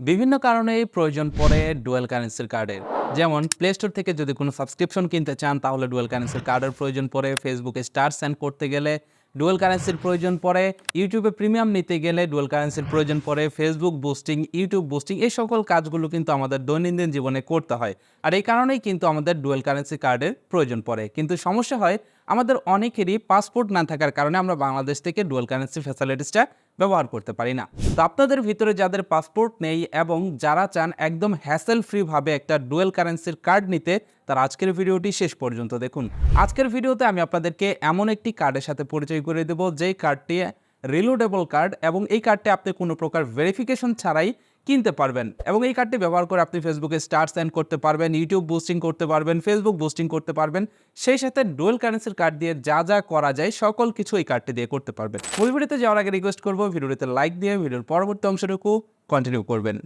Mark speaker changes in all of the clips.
Speaker 1: বিভিন্ন কারণেই প্রয়োজন পড়ে ডুয়াল কারেন্সির কার্ডের। যেমন প্লে স্টোর থেকে যদি কোনো সাবস্ক্রিপশন কিনতে চান তাহলে ডুয়াল কারেন্সির কার্ডের প্রয়োজন পড়ে, ফেসবুকে স্টার সেন্ড করতে গেলে ডুয়াল কারেন্সির প্রয়োজন পড়ে, ইউটিউবে প্রিমিয়াম নিতে গেলে ডুয়াল কারেন্সির প্রয়োজন পড়ে, ফেসবুক বুস্টিং, ইউটিউব বুস্টিং এই সকল কাজগুলো কিন্তু আমাদের দৈনন্দিন জীবনে করতে হয়। আর এই কারণেই কিন্তু আমাদের ডুয়াল কারেন্সি কার্ডের প্রয়োজন পড়ে। কিন্তু সমস্যা হয় আমাদের অনেকেরই পাসপোর্ট না থাকার কারণে আমরা বাংলাদেশ থেকে ডুয়াল কারেন্সি ফ্যাসিলিটিসটা ব্যবহার করতে পারি না। তো আপনাদের ভিতরে যাদের পাসপোর্ট নেই এবং যারা চান একদম হ্যাসেল ফ্রি ভাবে একটা ডুয়াল কারেন্সির কার্ড নিতে, তার আজকের ভিডিওটি শেষ পর্যন্ত দেখুন। আজকের ভিডিওতে আমি আপনাদেরকে এমন একটি কার্ডের সাথে পরিচয় করে দেব যেই কার্ডটি রিলোডেবল কার্ড এবং এই কার্ডটি আপনি কোনো প্রকার ভেরিফিকেশন ছাড়াই কিনতে পারবেন এবং এই কার্ডটি ব্যবহার করে আপনি ফেসবুকে স্টার সেন্ড করতে পারবেন, ইউটিউব বুস্টিং করতে পারবেন, ফেসবুক বুস্টিং করতে পারবেন। সেই সাথে ডুয়াল কারেন্সির কার্ড দিয়ে যা যা করা যায় সকল কিছু এই কার্ডটি দিয়ে করতে পারবেন। মূল ভিডিওতে যাওয়ার আগে রিকোয়েস্ট করবো ভিডিওতে লাইক দিয়ে ভিডিওর পরবর্তী অংশটুকু কন্টিনিউ করবেন।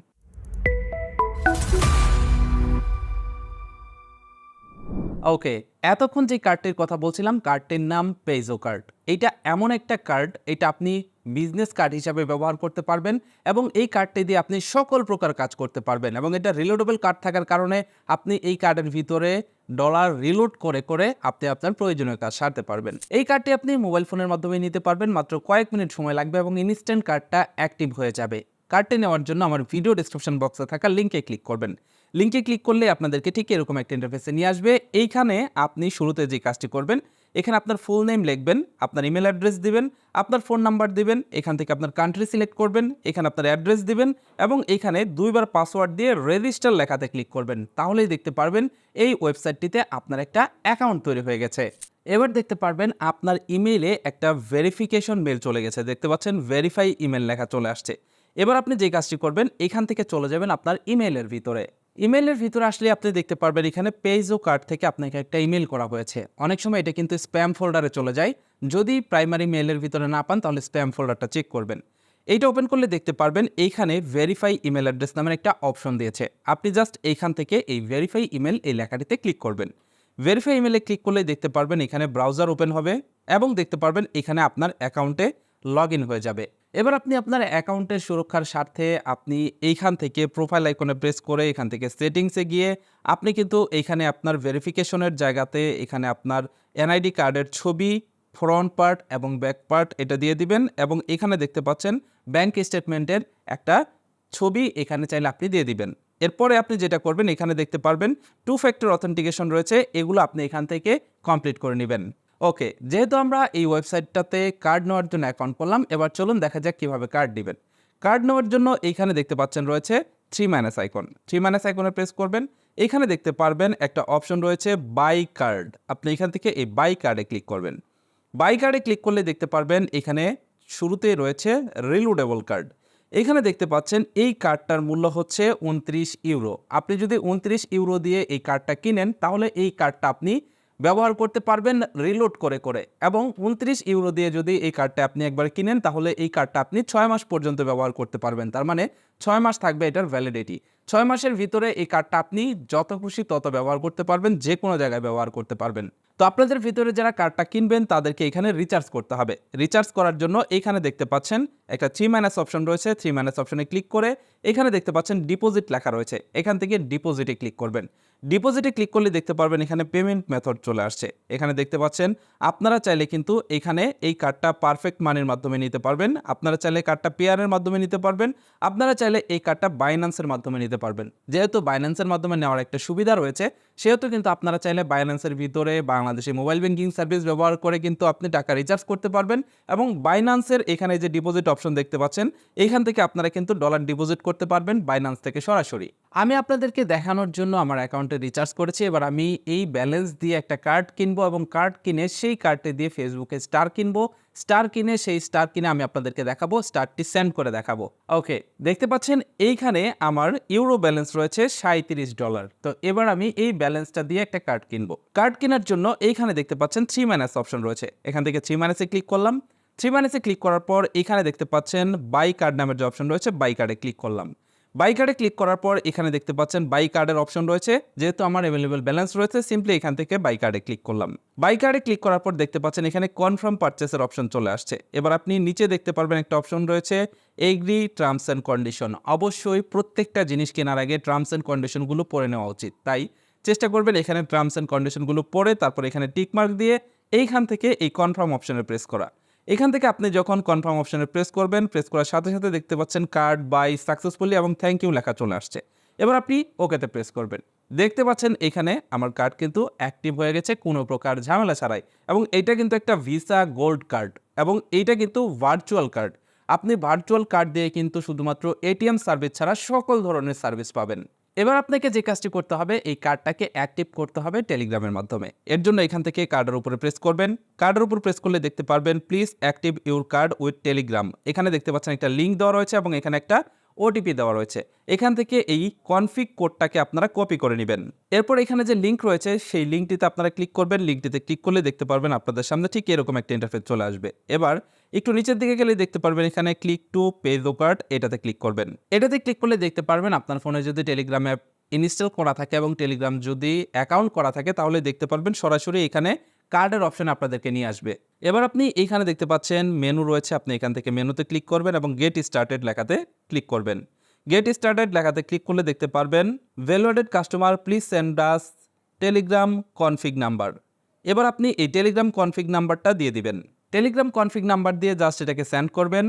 Speaker 1: ওকে, এতক্ষণ যে কার্ডটির কথা বলছিলাম কার্ডটির নাম পেজো কার্ড। এইটা এমন একটা কার্ড, এটা আপনি বিজনেস কার্ড হিসাবে ব্যবহার করতে পারবেন এবং এই কার্ডটি দিয়ে আপনি সকল প্রকার কাজ করতে পারবেন এবং এটা রিলোডেবল কার্ড থাকার কারণে আপনি এই কার্ডের ভিতরে ডলার রিলোড করে করে আপনি আপনার প্রয়োজনীয় কাজ সারতে পারবেন। এই কার্ডটি আপনি মোবাইল ফোনের মাধ্যমে নিতে পারবেন, মাত্র কয়েক মিনিট সময় লাগবে এবং ইনস্ট্যান্ট কার্ডটা অ্যাক্টিভ হয়ে যাবে। কার্ডটি নেওয়ার জন্য আমার ভিডিও ডেসক্রিপশন বক্সে থাকা লিঙ্কে ক্লিক করবেন। লিঙ্কে ক্লিক করলে আপনাদেরকে ঠিক এরকম একটা ইন্টারফেসে নিয়ে আসবে। এইখানে আপনি শুরুতে যে কাজটি করবেন, এখানে আপনার ফুল নেম লিখবেন, আপনার ইমেল অ্যাড্রেস দিবেন, আপনার ফোন নাম্বার দিবেন, এখান থেকে আপনার কান্ট্রি সিলেক্ট করবেন, এখানে আপনার অ্যাড্রেস দিবেন এবং এখানে দুইবার পাসওয়ার্ড দিয়ে রেজিস্টার লেখাতে ক্লিক করবেন। তাহলেই দেখতে পারবেন এই ওয়েবসাইটটিতে আপনার একটা অ্যাকাউন্ট তৈরি হয়ে গেছে। এবার দেখতে পারবেন আপনার ইমেইলে একটা ভেরিফিকেশন মেল চলে গেছে, দেখতে পাচ্ছেন ভেরিফাই ইমেল লেখা চলে আসছে। এবার আপনি যে কাজটি করবেন, এখান থেকে চলে যাবেন আপনার ইমেইলের ভিতরে। ইমেইলের ভিতরে আসলে আপনি দেখতে পারবেন এখানে পেজো কার্ড থেকে আপনাকে একটা ইমেল করা হয়েছে। অনেক সময় এটা কিন্তু স্প্যাম ফোল্ডারে চলে যায়। যদি প্রাইমারি মেইলের ভিতরে না পান তাহলে স্প্যাম ফোল্ডারটা চেক করবেন। এইটা ওপেন করলে দেখতে পারবেন এইখানে ভেরিফাই ইমেল অ্যাড্রেস নামের একটা অপশন দিয়েছে। আপনি জাস্ট এইখান থেকে এই ভেরিফাই ইমেল এই লেখাটিতে ক্লিক করবেন। ভেরিফাই ইমেলে ক্লিক করলে দেখতে পারবেন এখানে ব্রাউজার ওপেন হবে এবং দেখতে পারবেন এখানে আপনার অ্যাকাউন্টে লগ ইন হয়ে যাবে। এবার আপনি আপনার অ্যাকাউন্টের সুরক্ষার স্বার্থে আপনি এইখান থেকে প্রোফাইল আইকনে প্রেস করে এখান থেকে সেটিংসে গিয়ে আপনি কিন্তু এইখানে আপনার ভেরিফিকেশনের জায়গাতে এখানে আপনার এনআইডি কার্ডের ছবি, ফ্রন্ট পার্ট এবং ব্যাক পার্ট এটা দিয়ে দিবেন এবং এখানে দেখতে পাচ্ছেন ব্যাংক স্টেটমেন্টের একটা ছবি এখানে চাইলে আপনি দিয়ে দিবেন। এরপরে আপনি যেটা করবেন, এখানে দেখতে পারবেন 2 ফ্যাক্টর অথেন্টিকেশন রয়েছে, এগুলো আপনি এখান থেকে কমপ্লিট করে নেবেন। ওকে, যেহেতু আমরা এই ওয়েবসাইটটাতে কার্ড নেওয়ার জন্য অ্যাকাউন্ট করলাম, এবার চলুন দেখা যাক কীভাবে কার্ড দিবেন। কার্ড নেওয়ার জন্য এইখানে দেখতে পাচ্ছেন রয়েছে 3 আইকন। 3 আইকনে প্রেস করবেন। এখানে দেখতে পারবেন একটা অপশন রয়েছে বাই কার্ড। আপনি এখান থেকে এই বাই কার্ডে ক্লিক করবেন। বাই কার্ডে ক্লিক করলে দেখতে পারবেন এখানে শুরুতেই রয়েছে রিলোডেবল কার্ড। এখানে দেখতে পাচ্ছেন এই কার্ডটার মূল্য হচ্ছে 29 ইউরো। আপনি যদি 29 ইউরো দিয়ে এই কার্ডটা কিনেন তাহলে এই কার্ডটা আপনি ব্যবহার করতে পারবেন রিলোড করে করে এবং 29 ইউরো দিয়ে যদি এই কার্ডটা আপনি একবার কিনেন তাহলে এই কার্ডটা আপনি 6 মাস পর্যন্ত ব্যবহার করতে পারবেন। তার মানে 6 মাস থাকবে এটার ভ্যালিডিটি। 6 মাসের ভিতরে এই কার্ডটা আপনি যত খুশি তত ব্যবহার করতে পারবেন, যে কোনো জায়গায় ব্যবহার করতে পারবেন। তো আপনাদের ভিতরে যারা কার্ডটা কিনবেন তাদেরকে এখানে রিচার্জ করতে হবে। রিচার্জ করার জন্য এখানে দেখতে পাচ্ছেন একটা 3 অপশন রয়েছে। 3 অপশনে ক্লিক করে এখানে দেখতে পাচ্ছেন ডিপোজিট লেখা রয়েছে, এখান থেকে ডিপোজিটে ক্লিক করবেন। ডিপোজিটে ক্লিক করলে দেখতে পারবেন এখানে পেমেন্ট মেথড চলে আসছে। এখানে দেখতে পাচ্ছেন আপনারা চাইলে কিন্তু এখানে এই কার্ডটা পারফেক্ট মানির মাধ্যমে নিতে পারবেন, আপনারা চাইলে কার্ডটা পেয়ারের মাধ্যমে নিতে পারবেন, আপনারা চাইলে এই কার্ডটা বাইন্যান্সের মাধ্যমে নিতে পারবেন। যেহেতু বাইন্যান্সের মাধ্যমে নেওয়ার একটা সুবিধা রয়েছে সেহেতু কিন্তু আপনারা চাইলে বাইন্যান্সের ভিতরে বাংলাদেশি মোবাইল ব্যাংকিং সার্ভিস ব্যবহার করে কিন্তু আপনি টাকা রিচার্জ করতে পারবেন এবং বাইন্যান্সের এখানে যে ডিপোজিট অপশন দেখতে পাচ্ছেন এখান থেকে আপনারা কিন্তু ডলার ডিপোজিট করতে পারবেন বাইন্যান্স থেকে সরাসরি। আমি আপনাদেরকে দেখানোর জন্য আমার অ্যাকাউন্টে রিচার্জ করেছি। এবার আমি এই ব্যালেন্স দিয়ে একটা কার্ড কিনবো এবং কার্ড কিনে সেই কার্ডটি দিয়ে ফেসবুকে স্টার কিনবো। স্টার কিনে সেই স্টার কিনে আমি আপনাদেরকে দেখাবো, স্টারটি সেন্ড করে দেখাবো। ওকে, দেখতে পাচ্ছেন এইখানে আমার ইউরো ব্যালেন্স রয়েছে $37। তো এবার আমি এই ব্যালেন্সটা দিয়ে একটা কার্ড কিনবো। কার্ড কেনার জন্য এইখানে দেখতে পাচ্ছেন 3 অপশন রয়েছে, এখান থেকে 3 ক্লিক করলাম। 3 ক্লিক করার পর এখানে দেখতে পাচ্ছেন বাই কার্ড নামের যে অপশন রয়েছে বাই কার্ডে ক্লিক করলাম। বাই কার্ডে ক্লিক করার পর এখানে দেখতে পাচ্ছেন বাই কার্ডের অপশন রয়েছে। যেহেতু আমার অ্যাভেলেবল ব্যালেন্স রয়েছে, সিম্পলি এখান থেকে বাই কার্ডে ক্লিক করলাম। বাই কার্ডে ক্লিক করার পর দেখতে পাচ্ছেন এখানে কনফার্ম পারচেসের অপশন চলে আসছে। এবার আপনি নিচে দেখতে পারবেন একটা অপশন রয়েছে এগ্রি টার্মস অ্যান্ড কন্ডিশন। অবশ্যই প্রত্যেকটা জিনিস কেনার আগে টার্মস অ্যান্ড কন্ডিশনগুলো পড়ে নেওয়া উচিত, তাই চেষ্টা করবেন এখানে টার্মস অ্যান্ড কন্ডিশনগুলো পড়ে তারপর এখানে টিকমার্ক দিয়ে এইখান থেকে এই কনফার্ম অপশনে প্রেস করা। এখান থেকে আপনি যখন কনফার্ম অপশনে প্রেস করবেন, প্রেস করার সাথে সাথে দেখতে পাচ্ছেন কার্ড বাই সাকসেসফুলি এবং থ্যাংক ইউ লেখা চলে আসছে। এবার আপনি ওকেতে প্রেস করবেন। দেখতে পাচ্ছেন এখানে আমার কার্ড কিন্তু অ্যাক্টিভ হয়ে গেছে কোনো প্রকার ঝামেলা ছাড়াই, এবং এইটা কিন্তু একটা ভিসা গোল্ড কার্ড এবং এইটা কিন্তু ভার্চুয়াল কার্ড। আপনি ভার্চুয়াল কার্ড দিয়ে কিন্তু শুধুমাত্র এটিএম সার্ভিস ছাড়া সকল ধরনের সার্ভিস পাবেন। এবার আপনাকে যে কাজটি করতে হবে, এই কার্ডটাকে অ্যাক্টিভ করতে হবে টেলিগ্রামের মাধ্যমে। এর জন্য এখান থেকে কার্ডের উপরে প্রেস করবেন। কার্ডের উপর প্রেস করলে দেখতে পারবেন please active your card with Telegram. এখানে দেখতে পাচ্ছেন একটা লিঙ্ক দেওয়া রয়েছে এবং এখানে একটা ওটিপি দেওয়া রয়েছে। এখান থেকে এই কনফিগ কোডটাকে আপনারা কপি করে নেবেন। এরপর এখানে যে লিঙ্ক রয়েছে সেই লিঙ্কটিতে আপনারা ক্লিক করবেন। লিঙ্কটিতে ক্লিক করলে দেখতে পারবেন আপনাদের সামনে ঠিক এরকম একটা ইন্টারফেস চলে আসবে। এবার একটু নিচের দিকে গেলে দেখতে পারবেন এখানে ক্লিক টু পেজোকার্ড, এটাতে ক্লিক করবেন। এটাতে ক্লিক করলে দেখতে পারবেন আপনার ফোনে যদি টেলিগ্রাম অ্যাপ ইনস্টল করা থাকে এবং টেলিগ্রাম যদি অ্যাকাউন্ট করা থাকে তাহলে দেখতে পারবেন সরাসরি এখানে কার্ডের অপশন আপনাদেরকে নিয়ে আসবে। এবার আপনি এইখানে দেখতে পাচ্ছেন মেনু রয়েছে, আপনি এখান থেকে মেনুতে ক্লিক করবেন এবং গেট স্টার্টেড লেখাতে ক্লিক করবেন। গেট স্টার্টেড লেখাতে ক্লিক করলে দেখতে পারবেন validated customer please send us Telegram config number. এবার আপনি এই টেলিগ্রাম কনফিগ নাম্বারটা দিয়ে দিবেন। টেলিগ্রাম কনফিগ নাম্বার দিয়ে জাস্ট এটাকে সেন্ড করবেন।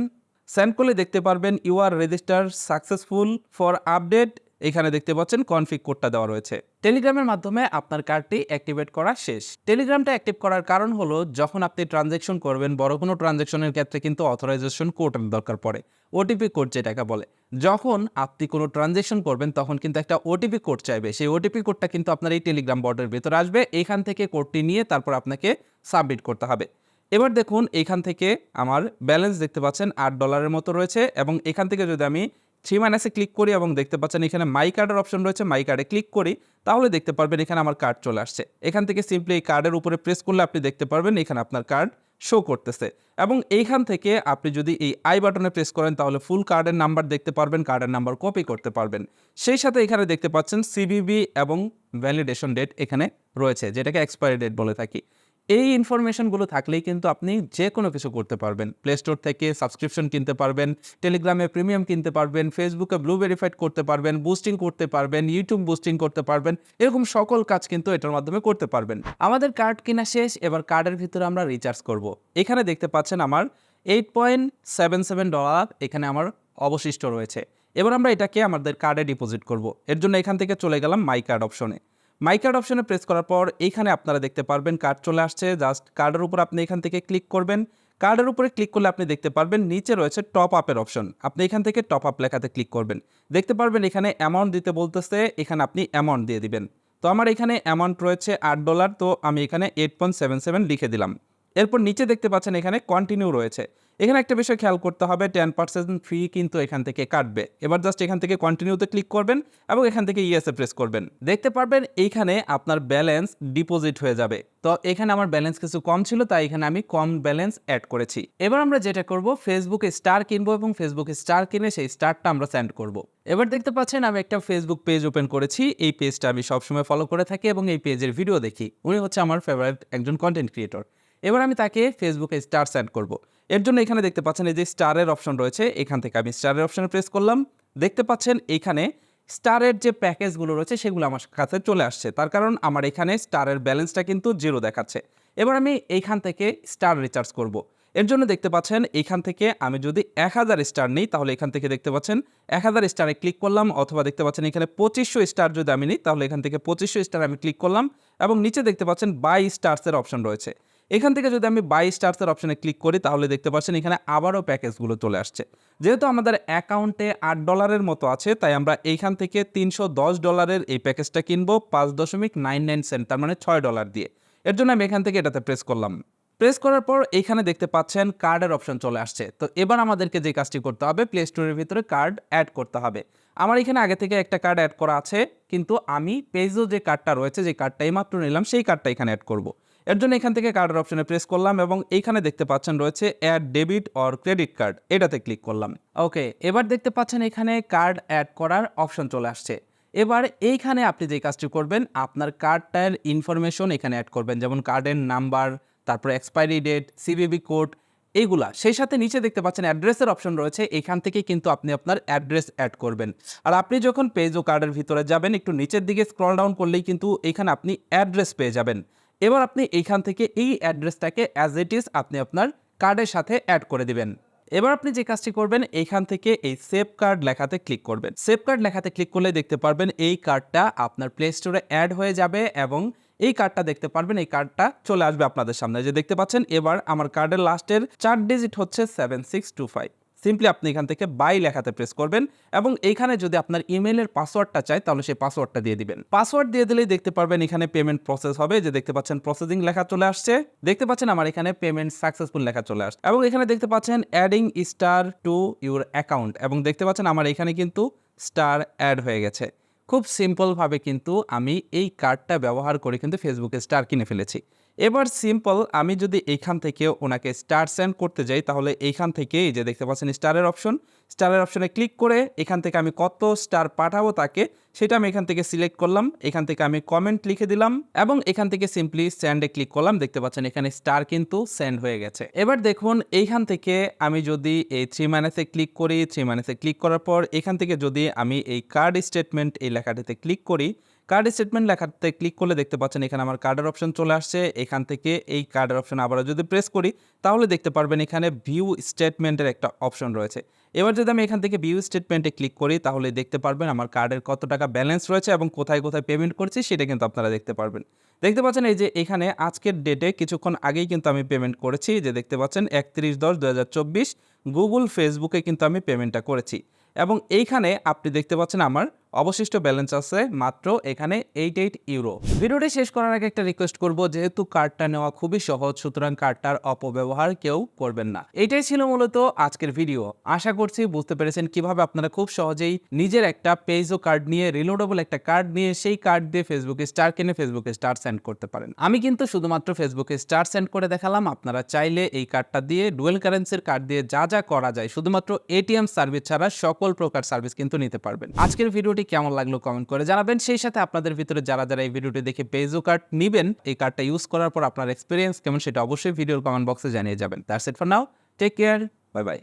Speaker 1: সেন্ড করলে দেখতে পারবেন you are register successful for update. এখানে দেখতে পাচ্ছেন কনফিগ কোডটা দেওয়া রয়েছে। টেলিগ্রামের মাধ্যমে আপনার কার্ডটি অ্যাক্টিভেট করা শেষ। টেলিগ্রামটা অ্যাক্টিভ করার কারণ হলো যখন আপনি ট্রানজ্যাকশন করবেন, বড় কোনো ট্রানজ্যাকশনের ক্ষেত্রে কিন্তু অথরাইজেশন কোডের দরকার পড়ে, ওটিপি কোড যেটাকে বলে। যখন আপনি কোনো ট্রানজ্যাকশন করবেন তখন কিন্তু একটা ওটিপি কোড চাইবে, সেই ওটিপি কোডটা কিন্তু আপনার এই টেলিগ্রাম বটের ভিতরে আসবে। এখান থেকে কোডটি নিয়ে তারপর আপনাকে সাবমিট করতে হবে। এবার দেখুন এখান থেকে আমার ব্যালেন্স দেখতে পাচ্ছেন $8 মতো রয়েছে এবং এখান থেকে যদি আমি 3 ক্লিক করি এবং দেখতে পাচ্ছেন এখানে মাই কার্ডের অপশন রয়েছে, মাই কার্ডে ক্লিক করি তাহলে দেখতে পারবেন এখানে আমার কার্ড চলে আসছে। এখান থেকে সিম্পলি এই কার্ডের উপরে প্রেস করলে আপনি দেখতে পারবেন এখানে আপনার কার্ড শো করতেছে এবং এইখান থেকে আপনি যদি এই আই বাটনে প্রেস করেন তাহলে ফুল কার্ডের নাম্বার দেখতে পারবেন, কার্ডের নাম্বার কপি করতে পারবেন। সেই সাথে এখানে দেখতে পাচ্ছেন সিভিভি এবং ভ্যালিডেশন ডেট এখানে রয়েছে, যেটাকে এক্সপায়ারি ডেট বলে থাকি। এই ইনফরমেশনগুলো থাকলেই কিন্তু আপনি যে কোনো কিছু করতে পারবেন। প্লে স্টোর থেকে সাবস্ক্রিপশন কিনতে পারবেন, টেলিগ্রামে প্রিমিয়াম কিনতে পারবেন, ফেসবুকে ব্লু ভেরিফাইড করতে পারবেন, বুস্টিং করতে পারবেন, ইউটিউব বুস্টিং করতে পারবেন। এরকম সকল কাজ কিন্তু এটার মাধ্যমে করতে পারবেন। আমাদের কার্ড কেনা শেষ, এবার কার্ডের ভিতরে আমরা রিচার্জ করব। এখানে দেখতে পাচ্ছেন আমার $8.77 এখানে আমার অবশিষ্ট রয়েছে। এবার আমরা এটাকে আমাদের কার্ডে ডিপোজিট করব। এর জন্য এখান থেকে চলে গেলাম মাই কার্ড অপশনে। মাই কার্ড অপশনে প্রেস করার পর এইখানে আপনারা দেখতে পারবেন কার্ড চলে আসছে। জাস্ট কার্ডের উপর আপনি এখান থেকে ক্লিক করবেন। কার্ডের উপরে ক্লিক করলে আপনি দেখতে পারবেন নিচে রয়েছে টপ আপের অপশন, আপনি এখান থেকে টপ আপ লেখাতে ক্লিক করবেন। দেখতে পারবেন এখানে অ্যামাউন্ট দিতে বলতেছে, এখানে আপনি অ্যামাউন্ট দিয়ে দিবেন। তো আমার এখানে অ্যামাউন্ট রয়েছে $8, তো আমি এখানে 8.77 লিখে দিলাম। এরপর নিচে দেখতে পাচ্ছেন এখানে কন্টিনিউ রয়েছে। এখানে একটা বিষয় খেয়াল করতে হবে, 10% ফি কিন্তু এখান থেকে কাটবে। এবার জাস্ট এখান থেকে কন্টিনিউতে ক্লিক করবেন এবং এখান থেকে ইয়েসে প্রেস করবেন। দেখতে পারবেন এইখানে আপনার ব্যালেন্স ডিপোজিট হয়ে যাবে। তো এখানে আমার ব্যালেন্স কিছু কম ছিল তাই এখানে আমি কম ব্যালেন্স অ্যাড করেছি। এবার আমরা যেটা করব, ফেসবুকে স্টার কিনবো এবং ফেসবুকে স্টার কিনে সেই স্টারটা আমরা সেন্ড করব। এবার দেখতে পাচ্ছেন আমি একটা ফেসবুক পেজ ওপেন করেছি। এই পেজটা আমি সবসময় ফলো করে থাকি এবং এই পেজের ভিডিও দেখি। উনি হচ্ছে আমার ফেভারিট একজন কন্টেন্ট ক্রিয়েটর। এবার আমি তাকে ফেসবুকে স্টার সেন্ড করব। এর জন্য এখানে দেখতে পাচ্ছেন এই যে স্টারের অপশন রয়েছে, এখান থেকে আমি স্টারের অপশনে প্রেস করলাম। দেখতে পাচ্ছেন এইখানে স্টারের যে প্যাকেজগুলো রয়েছে সেগুলো আমার কাছে চলে আসছে, তার কারণ আমার এখানে স্টারের ব্যালেন্সটা কিন্তু 0 দেখাচ্ছে। এবার আমি এইখান থেকে স্টার রিচার্জ করব। এর জন্য দেখতে পাচ্ছেন এইখান থেকে আমি যদি 1000 স্টার নিই তাহলে এখান থেকে দেখতে পাচ্ছেন 1000 স্টারে ক্লিক করলাম, অথবা দেখতে পাচ্ছেন এখানে 2500 স্টার যদি আমি নিই তাহলে এখান থেকে 2500 স্টার আমি ক্লিক করলাম এবং নিচে দেখতে পাচ্ছেন বাই স্টারসের অপশন রয়েছে। এখান থেকে যদি আমি বাই স্টারসের অপশনে ক্লিক করি তাহলে দেখতে পাচ্ছেন এখানে আবারও প্যাকেজগুলো চলে আসছে। যেহেতু আমাদের অ্যাকাউন্টে $8 মতো আছে তাই আমরা এইখান থেকে $310 এই প্যাকেজটা কিনবো 5.99 সেন্ট, তার মানে $6 দিয়ে। এর জন্য আমি এখান থেকে এটাতে প্রেস করলাম। প্রেস করার পর এইখানে দেখতে পাচ্ছেন কার্ডের অপশন চলে আসছে। তো এবার আমাদেরকে যে কাজটি করতে হবে, প্লে স্টোরের ভিতরে কার্ড অ্যাড করতে হবে। আমার এখানে আগে থেকে একটা কার্ড অ্যাড করা আছে, কিন্তু আমি পেজো যে কার্ডটা রয়েছে, যে কার্ডটা এইমাত্র নিলাম সেই কার্ডটা এখানে অ্যাড করব। এর জন্য এখান থেকে কার্ডের অপশনে প্রেস করলাম এবং এইখানে দেখতে পাচ্ছেন রয়েছে add debit or credit card, এটাতে ক্লিক করলাম। ওকে, এবার দেখতে পাচ্ছেন এখানে কার্ড অ্যাড করার অপশন চলে আসছে। এবার এইখানে আপনি যে কাজটি করবেন, আপনার কার্ডটার ইনফরমেশন এখানে অ্যাড করবেন, যেমন কার্ডের নাম্বার, তারপরে এক্সপায়ারি ডেট, সিভিভি কোড, এইগুলা। সেই সাথে নিচে দেখতে পাচ্ছেন অ্যাড্রেসের অপশন রয়েছে, এখান থেকে কিন্তু আপনি আপনার অ্যাড্রেস অ্যাড করবেন। আর আপনি যখন পেজো কার্ডের ভিতরে যাবেন, একটু নিচের দিকে স্ক্রল ডাউন করলেই কিন্তু এখানে আপনি অ্যাড্রেস পেয়ে যাবেন। এবার আপনি এইখান থেকে এই অ্যাড্রেসটাকে অ্যাজ ইট ইজ আপনি আপনার কার্ডের সাথে অ্যাড করে দিবেন। এবার আপনি যে কাজটি করবেন, এইখান থেকে এই সেভ কার্ড লেখাতে ক্লিক করবেন। সেভ কার্ড লেখাতে ক্লিক করলে দেখতে পারবেন এই কার্ডটা আপনার প্লে স্টোরে অ্যাড হয়ে যাবে এবং এই কার্ডটা দেখতে পারবেন, এই কার্ডটা চলে আসবে আপনাদের সামনে। যে দেখতে পাচ্ছেন এবার আমার কার্ডের লাস্টের 4 ডিজিট হচ্ছে 7625। সিম্পলি আপনি এখান থেকে বাই লেখাতে প্রেস করবেন এবং এইখানে যদি আপনার ইমেইলের পাসওয়ার্ডটা চাই তাহলে সেই পাসওয়ার্ডটা দিয়ে দিবেন। পাসওয়ার্ড দিয়ে দিলেই দেখতে পারবেন এখানে পেমেন্ট প্রসেস হবে। যে দেখতে পাচ্ছেন প্রসেসিং লেখা চলে আসছে, দেখতে পাচ্ছেন আমার এখানে পেমেন্ট সাকসেসফুল লেখা চলে আসছে এবং এখানে দেখতে পাচ্ছেন adding star to your account এবং দেখতে পাচ্ছেন আমার এখানে কিন্তু স্টার অ্যাড হয়ে গেছে। খুব সিম্পলভাবে কিন্তু আমি এই কার্ডটা ব্যবহার করে কিন্তু ফেসবুকে স্টার কিনে ফেলেছি। এবার সিম্পল আমি যদি এইখান থেকে ওনাকে স্টার সেন্ড করতে যাই, তাহলে এইখান থেকে এই যে দেখতে পাচ্ছেন স্টারের অপশন, স্টারের অপশনে ক্লিক করে এখান থেকে আমি কত স্টার পাঠাবো তাকে, সেটা আমি এখান থেকে সিলেক্ট করলাম। এখান থেকে আমি কমেন্ট লিখে দিলাম এবং এখান থেকে সিম্পলি সেন্ডে ক্লিক করলাম। দেখতে পাচ্ছেন এখানে স্টার কিন্তু সেন্ড হয়ে গেছে। এবার দেখুন এইখান থেকে আমি যদি এই 3 মাইনাসে ক্লিক করি, 3 মাইনাসে ক্লিক করার পর এখান থেকে যদি আমি এই কার্ড স্টেটমেন্ট এই লেখাটিতে ক্লিক করি, কার্ড স্টেটমেন্ট লেখাতে ক্লিক করলে দেখতে পাচ্ছেন এখানে আমার কার্ডের অপশন চলে আসছে। এখান থেকে এই কার্ডের অপশন আবারও যদি প্রেস করি তাহলে দেখতে পারবেন এখানে ভিউ স্টেটমেন্টের একটা অপশন রয়েছে। এবার যদি আমি এখান থেকে ভিউ স্টেটমেন্টে ক্লিক করি তাহলে দেখতে পারবেন আমার কার্ডের কত টাকা ব্যালেন্স রয়েছে এবং কোথায় কোথায় পেমেন্ট করছি সেটা কিন্তু আপনারা দেখতে পারবেন। দেখতে পাচ্ছেন এই যে এখানে আজকের ডেটে কিছুক্ষণ আগেই কিন্তু আমি পেমেন্ট করেছি। যে দেখতে পাচ্ছেন 31/10/2024 গুগল ফেসবুকে কিন্তু আমি পেমেন্টটা করেছি এবং এইখানে আপনি দেখতে পাচ্ছেন আমার অবশিষ্ট ব্যালেন্স আছে মাত্র এখানে 88 ইউরো। ভিডিওটি শেষ করার আগে একটা রিকোয়েস্ট করব, যেহেতু কার্ডটা নেওয়া খুবই সহজ, সুতরাং কার্ডটার অপব্যবহার কেউ করবেন না। এটাই ছিল মূলত আজকের ভিডিও। আশা করছি বুঝতে পেরেছেন কিভাবে আপনারা খুব সহজেই নিজের একটা পেজো কার্ড নিয়ে, রিলোডেবল একটা কার্ড নিয়ে সেই কার্ড দিয়ে ফেসবুকে স্টার কিনে ফেসবুকে স্টার সেন্ড করতে পারেন। আমি কিন্তু শুধুমাত্র ফেসবুকে স্টার সেন্ড করে দেখালাম। আপনারা চাইলে এই কার্ডটা দিয়ে ডুয়েল কারেন্সির কার্ড দিয়ে যা যা করা যায়, শুধুমাত্র এটিএম সার্ভিস ছাড়া সকল প্রকার সার্ভিস কিন্তু নিতে পারবেন। আজকের ভিডিওটি কেমন লাগলো কমেন্ট করে জানাবেন। সেই সাথে আপনাদের ভিতরে যারা যারা এই ভিডিওটি দেখে পেজো কার্ড নিবেন, এই কার্ডটা ইউজ করার পর আপনার এক্সপিরিয়েন্স কেমন সেটা অবশ্যই ভিডিওর কমেন্ট বক্সে জানিয়ে যাবেন। That's it for now, take care, bye by.